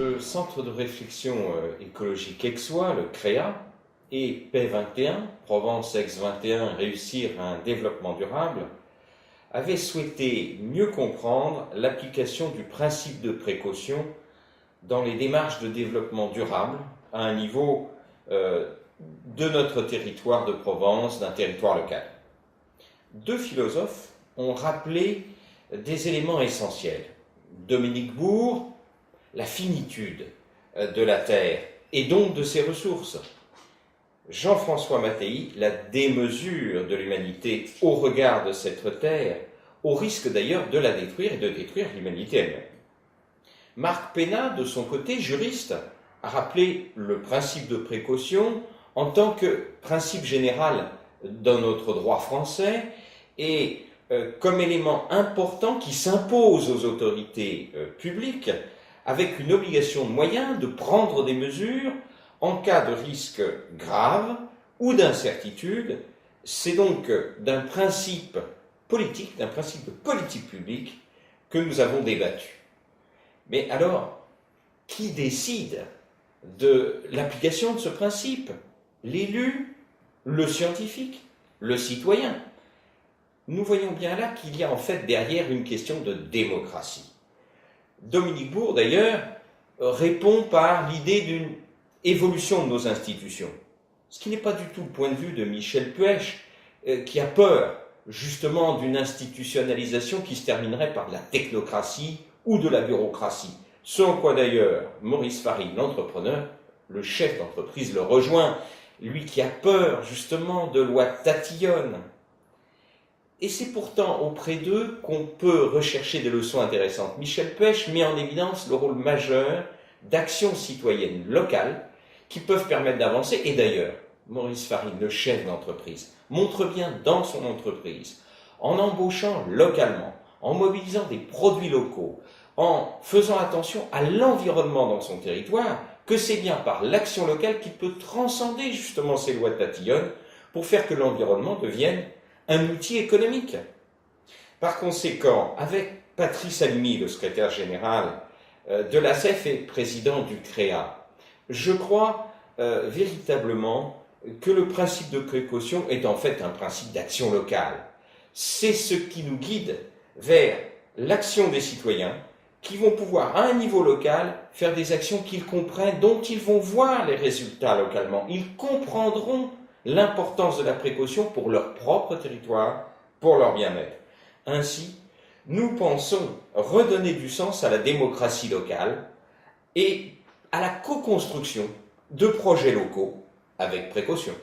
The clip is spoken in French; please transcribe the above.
Le Centre de réflexion écologique aixois, le CREA, et PAix 21, Provence Aix 21, réussir un développement durable, avait souhaité mieux comprendre l'application du principe de précaution dans les démarches de développement durable à un niveau de notre territoire de Provence, d'un territoire local. Deux philosophes ont rappelé des éléments essentiels. Dominique Bourg, la finitude de la Terre et donc de ses ressources. Jean-François Mattei, la démesure de l'humanité au regard de cette Terre, au risque d'ailleurs de la détruire et de détruire l'humanité elle-même. Marc Pénat, de son côté, juriste, a rappelé le principe de précaution en tant que principe général dans notre droit français et comme élément important qui s'impose aux autorités publiques avec une obligation de moyens de prendre des mesures en cas de risque grave ou d'incertitude. C'est donc d'un principe politique, d'un principe de politique publique que nous avons débattu. Mais alors, qui décide de l'application de ce principe? L'élu, le scientifique, le citoyen? Nous voyons bien là qu'il y a en fait derrière une question de démocratie. Dominique Bourg, d'ailleurs, répond par l'idée d'une évolution de nos institutions. Ce qui n'est pas du tout le point de vue de Michel Puech, qui a peur justement d'une institutionnalisation qui se terminerait par de la technocratie ou de la bureaucratie. Ce en quoi d'ailleurs Maurice Farine, l'entrepreneur, le chef d'entreprise, le rejoint, lui qui a peur justement de lois tatillonnes. Et c'est pourtant auprès d'eux qu'on peut rechercher des leçons intéressantes. Michel Puech met en évidence le rôle majeur d'actions citoyennes locales qui peuvent permettre d'avancer. Et d'ailleurs, Maurice Farine, le chef d'entreprise, montre bien dans son entreprise, en embauchant localement, en mobilisant des produits locaux, en faisant attention à l'environnement dans son territoire, que c'est bien par l'action locale qu'il peut transcender justement ces lois tatillonnes pour faire que l'environnement devienne un outil économique. Par conséquent, avec Patrice Alumi, le secrétaire général de l'ASEF et président du CREA, je crois véritablement que le principe de précaution est en fait un principe d'action locale. C'est ce qui nous guide vers l'action des citoyens qui vont pouvoir, à un niveau local, faire des actions qu'ils comprennent, dont ils vont voir les résultats localement. Ils comprendront l'importance de la précaution pour leur propre territoire, pour leur bien-être. Ainsi, nous pensons redonner du sens à la démocratie locale et à la co-construction de projets locaux avec précaution.